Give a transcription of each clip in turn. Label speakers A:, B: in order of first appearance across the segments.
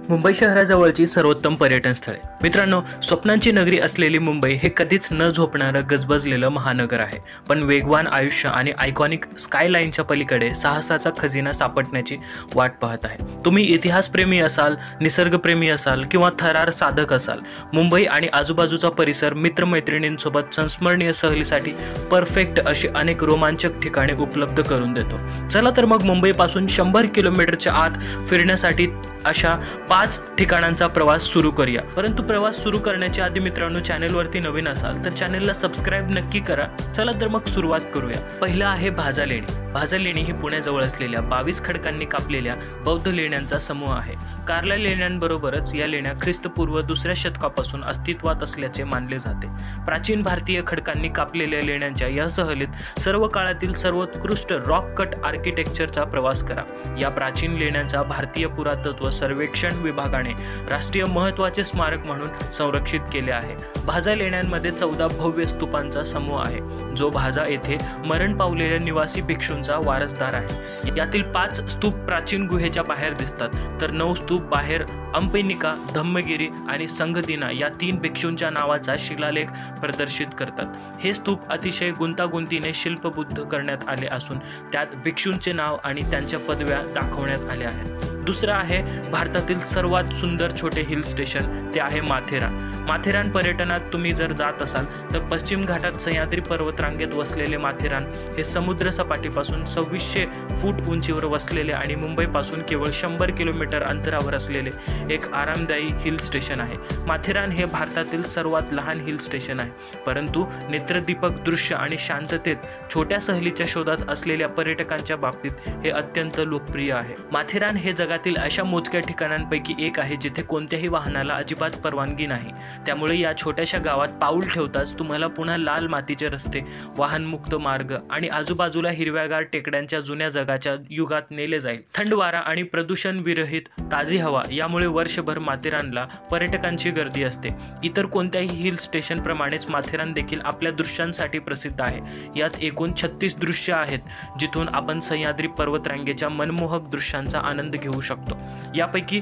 A: मुंबई शहराजवळची सर्वोत्तम पर्यटन स्थळे. मित्रांनो, स्वप्नांची नगरी असलेली मुंबई हे कधीच न झोपणारं गजबजलेलं महानगर आहे. पण वेगवान आयुष्य आणि आयकॉनिक स्कायलाईनच्या पलीकडे साहसाचा खजिना सापडण्याची वाट पाहत आहे. तुम्ही इतिहासप्रेमी असाल, निसर्गप्रेमी असाल किंवा थरार साधक असाल, मुंबई आणि आजूबाजूचा परिसर मित्रमैत्रिणींसोबत संस्मरणीय सहलीसाठी परफेक्ट अशी अनेक रोमांचक ठिकाणे उपलब्ध करून देतो. चला तर मग मुंबईपासून 100 किलोमीटरच्या आत फिरण्यासाठी अशा 5 ठिकाणांचा प्रवास सुरू करूया. परंतु प्रवास सुरू करण्याच्या आधी मित्रांनो, चॅनलवरती नवीन असाल तर चॅनलला सबस्क्राईब नक्की करा. चला तर मग सुरुवात करूया. पहिलं आहे भाजा लेणी. भाजा लेणी ही पुण्याजवळ असलेल्या 22 खडकांनी कापलेल्या बौद्ध लेण्यांचा समूह आहे. कार्ला लेण्यांबरोबरच या लेण्या ख्रिस्तपूर्व 2ऱ्या शतकापासून अस्तित्वात असल्याचे मानले जाते. प्राचीन भारतीय खडकांनी कापलेल्या लेण्यांच्या या सहलीत सर्व काळातील सर्वोत्कृष्ट रॉक कट आर्किटेक्चरचा प्रवास करा. या प्राचीन लेण्यांचा भारतीय पुरातत्व सर्वेक्षण विभागाने राष्ट्रीय महत्त्वाचे स्मारक म्हणून संरक्षित केले आहे. भाजा लेण्यांमध्ये 14 भव्य स्तूपांचा समूह आहे, जो भाजा येथे मरण पावलेल्या निवासी भिक्षूंचा वारसदार आहे. यातील 5 स्तूप प्राचीन गुहेच्या बाहेर दिसतात, तर 9 स्तूप बाहेर अंपिनिका, धम्मगिरी आणि संघदिना या 3 भिक्षूंच्या नावाचा शिलालेख प्रदर्शित करतात. हे स्तूप अतिशय गुंतागुंतीने शिल्पबद्ध करण्यात आले असून त्यात भिक्षूंचे नाव आणि त्यांच्या पदव्या दाखवण्यात आल्या आहेत. दुसरं आहे भारतातील सर्वात सुंदर छोटे हिल स्टेशन, ते आहे माथेरान. माथेरान पर्यटनात तुम्ही जर जात असाल तर पश्चिम घाटात सह्याद्री पर्वतरांगेत वसलेले माथेरान हे समुद्र सपाटीपासून 2600 फूट उंचीवर वसलेले आणि मुंबईपासून केवळ 100 किलोमीटर अंतरावर असलेले एक आरामदायी हिल स्टेशन आहे. माथेरान हे भारतातील सर्वात लहान हिल स्टेशन आहे, परंतु नेत्रदीपक दृश्य आणि शांततेत छोट्या सहलीच्या शोधात असलेल्या पर्यटकांच्या बाबतीत हे अत्यंत लोकप्रिय आहे. माथेरान हे जगातील अशा मोजक्या ठिकाणांपैकी एक आहे जिथे कोणत्याही वाहनाला अजिबात परवानगी नाही. त्यामुळे या छोट्याशा गावात पाऊल ठेवताच तुम्हाला पुन्हा लाल मातीचे रस्ते, वाहनमुक्त मार्ग आणि आजूबाजूला हिरव्यागार टेकड्यांच्या जुन्या जगाच्या युगात नेले जाईल. थंड वारा आणि प्रदूषण विरहित ताजी हवा यामुळे वर्षभर माथेरानला पर्यटकांची गर्दी असते. इतर कोणत्याही हिल स्टेशन प्रमाणेच माथेरान देखील आपल्या दृश्यांसाठी प्रसिद्ध आहे. यात एकूण 36 दृश्य आहेत, जिथून आपण सह्याद्री पर्वतरांगेच्या मनमोहक दृश्यांचा आनंद घेऊ शकतो. यापैकी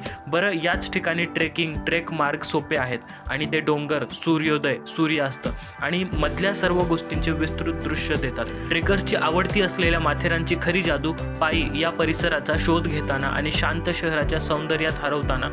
A: याच ठिकाणी ट्रेक मार्ग सोपे आहेत आणि ते डोंगर, सूर्योदय, सूर्यास्त आणि मधल्या सर्व गोष्टींचे विस्तृत दृश्य देतात. ट्रेकर्सची आवडती असलेल्या माथेरानची खरी जादू पायी या परिसराचा शोध घेताना आणि शांत शहराच्या सौंदर्यात हरवताना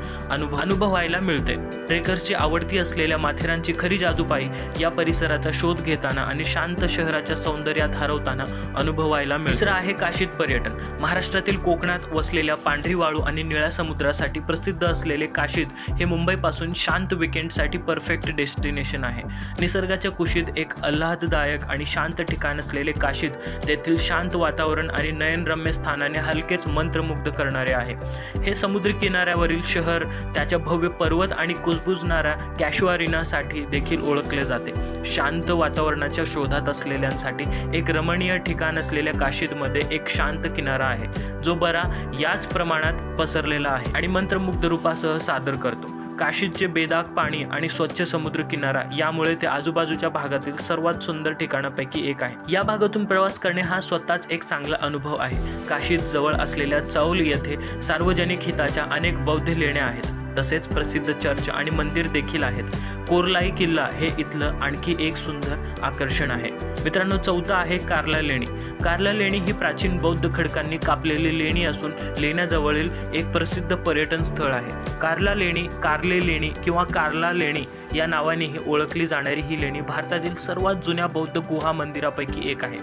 A: अनुभवायला मिळते. ट्रेकर्सची आवडती असलेल्या माथेरानची खरी जादू पायी या परिसराचा शोध घेताना आणि शांत शहराच्या सौंदर्यात हरवताना अनुभवायला मिळते. दुसरं आहे काशीद पर्यटन. महाराष्ट्रातील कोकणात वसलेल्या पांढरी वाळू आणि निळ्या समुद्रासाठी प्रसिद्ध असलेले काशीद हे मुंबईपासून शांत वीकेंडसाठी परफेक्ट डेस्टिनेशन आहे. निसर्गाच्या कुशीत एक आल्हाददायक आणि शांत ठिकाण असलेले काशीद तेथील शांत वातावरण आणि नयनरम्य स्थानाने हलकेच मंत्रमुग्ध करणारे आहे. हे समुद्र किनाऱ्यावरील शहर त्याच्या भव्य पर्वत आणि कुजबुजणाऱ्या कॅशुआरिनासाठी देखील ओळखले जाते. शांत वातावरणाच्या शोधात असलेल्यांसाठी एक रमणीय ठिकाण असलेल्या काशीदमध्ये एक शांत किनारा आहे, जो बरा याच प्रमाणात पसरलेला आहे आणि मंत्रमुग्ध रूपासह सादर करतो. काशीदचे बेदाग पाणी आणि स्वच्छ समुद्र किनारा यामुळे ते आजूबाजूच्या भागातील सर्वात सुंदर ठिकाणापैकी एक आहे. या भागातून प्रवास करणे हा स्वतःच एक चांगला अनुभव आहे. काशीद जवळ असलेल्या चौल येथे सार्वजनिक हिताच्या अनेक बौद्ध लेण्या आहेत. तसेच प्रसिद्ध चर्च आणि मंदिर देखील आहेत. कोरलाई किल्ला हे इथलं आणखी एक सुंदर आकर्षण आहे. मित्रांनो, चौथा आहे कार्ला लेणी. कार्ला लेणी ही प्राचीन बौद्ध खडकांनी कापलेली लेणी असून लेण्याजवळील एक प्रसिद्ध पर्यटन स्थळ आहे. कार्ला लेणी, कार्ले लेणी किंवा कार्ला लेणी या नावानेही ओळखली जाणारी ही लेणी भारतातील सर्वात जुन्या बौद्ध गुहा मंदिरापैकी एक आहे.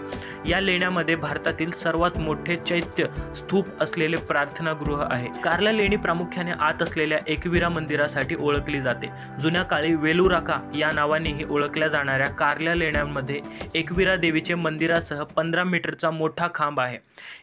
A: या लेण्यामध्ये भारतातील सर्वात मोठे चैत्य स्तूप असलेले प्रार्थनागृह आहे. कार्ला लेणी प्रामुख्याने आत असलेल्या एकविरा मंदिरासाठी ओळखली जाते. जुन्या काळी वेलुराका या नावानेही ओळखल्या जाणाऱ्या कार्ला लेण्यांमध्ये एकविरा देवीचे मंदिरासह 15 मीटरचा मोठा खांब आहे.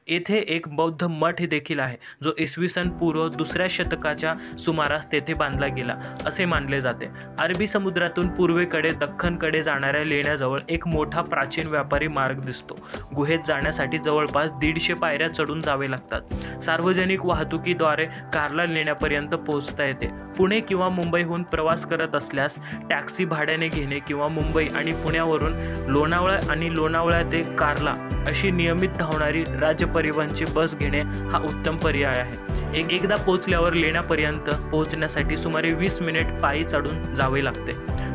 A: येथे एक बौद्ध मठ देखील आहे, जो इसवी सन पूर्व 2ऱ्या शतकाच्या सुमारास तेथे बांधला गेला असे मानले जाते. अरबी समुद्रातून पूर्वेकडे दख्खनकडे जाणाऱ्या लेण्याजवळ एक मोठा प्राचीन व्यापारी मार्ग दिसतो. गुहेत जाण्यासाठी जवळपास 150 पायऱ्या चढून जावे लागतात. सार्वजनिक वाहतुकीद्वारे कारला लेण्यापर्यंत पोहोचता येते. पुणे किंवा मुंबईहून प्रवास करत असल्यास टॅक्सी भाड्याने घेणे किंवा मुंबई आणि पुण्यावरून लोणावळा आणि लोणावळा ते कारला अशी नियमित धावणारी राज्य परिवहनची बस घेणे हा उत्तम पर्याय आहे. एकदा पोहोचल्यावर लेण्यापर्यंत पोहोचण्यासाठी सुमारे 20 मिनिट पायी चढून जावे लागते.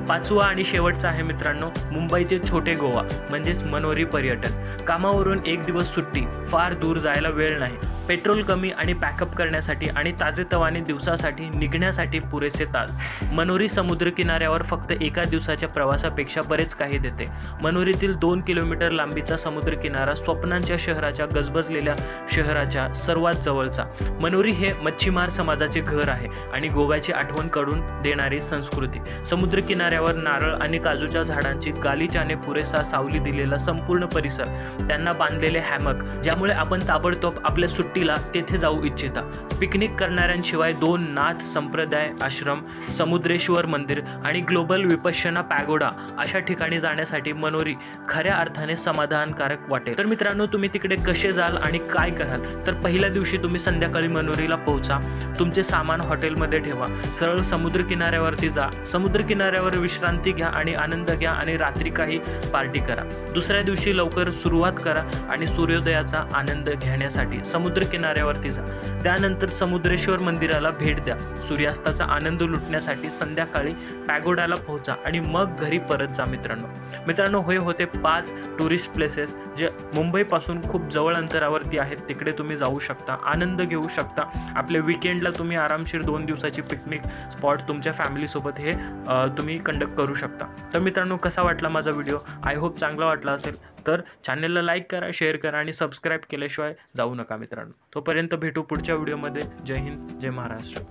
A: पाचवा आणि शेवटचा आहे मित्रांनो, मुंबईचे छोटे गोवा म्हणजेच मनोरी पर्यटन. कामावरून एक दिवस सुट्टी, फार दूर जायला वेळ नाही, पेट्रोल कमी आणि पॅकअप करण्यासाठी आणि ताजेतवाने दिवसासाठी निघण्यासाठी पुरेसे तास. मनोरी समुद्र किनाऱ्यावर फक्त एका दिवसाच्या प्रवासापेक्षा बरेच काही देते. मनोरीतील 2 किलोमीटर लांबीचा समुद्र किनारा स्वप्नांच्या शहराच्या गजबजलेल्या शहराच्या सर्वात जवळचा. मनोरी हे मच्छीमार समाजाचे घर आहे आणि गोव्याची आठवण काढून देणारी संस्कृती. समुद्र किनाऱ्यावर नारळ आणि काजूच्या झाडांची गालिचाने पुरेसा सावली दिलेला संपूर्ण परिसर, त्यांना बांधलेले हॅमक ज्यामुळे आपण ताबडतोब आपल्या सुट्टीला तेथे जाऊ इच्छिता. पिकनिक करणाऱ्यांशिवाय 2 नाथ संप्रदाय आश्रम, समुद्रेश्वर मंदिर आणि ग्लोबल विपश्यना पॅगोडा अशा ठिकाणी जाण्यासाठी मनोरी खऱ्या अर्थाने समाधानकारक वाटेल. तर मित्रांनो, तुम्ही तिकडे कसे जाल आणि काय कराल? तर पहिल्या दिवशी तुम्ही संध्याकाळी मनोरीला पोहोचा, तुमचे सामान हॉटेलमध्ये ठेवा, सरळ समुद्र किनाऱ्यावरती जा, समुद्र किनाऱ्यावर विश्रांती घ्या आणि आनंद घ्या आणि रात्री काही पार्टी करा. दुसऱ्या दिवशी लवकर सुरुवात करा आणि सूर्योदयाचा आनंद घेण्यासाठी समुद्र किनाऱ्यावरती जा. त्यानंतर समुद्रेश्वर मंदिराला भेट द्या. सूर्यास्ताचा आनंद लुटण्यासाठी संध्याकाळी पॅगोडाला पोहोचा आणि मग घरी परत जा. मित्रांनो, हे होते 5 टुरिस्ट प्लेसेस जे मुंबईपासून खूप जवळ अंतरावरती आहेत. तिकडे तुम्ही जाऊ शकता, आनंद घेऊ शकता. आपल्या विकेंडला तुम्ही आरामशीर 2 दिवसाची पिकनिक स्पॉट तुमच्या फॅमिलीसोबत हे तुम्ही कंडक्ट करू शकता. तर मित्रांनो, कसा वाटला माझा व्हिडिओ? आय होप चांगला वाटला असेल. तर चॅनलला लाईक करा, शेअर करा आणि सबस्क्राईब केल्याशिवाय जाऊ नका मित्रांनो. तोपर्यंत भेटू पुढच्या व्हिडिओमध्ये. जय हिंद, जय महाराष्ट्र.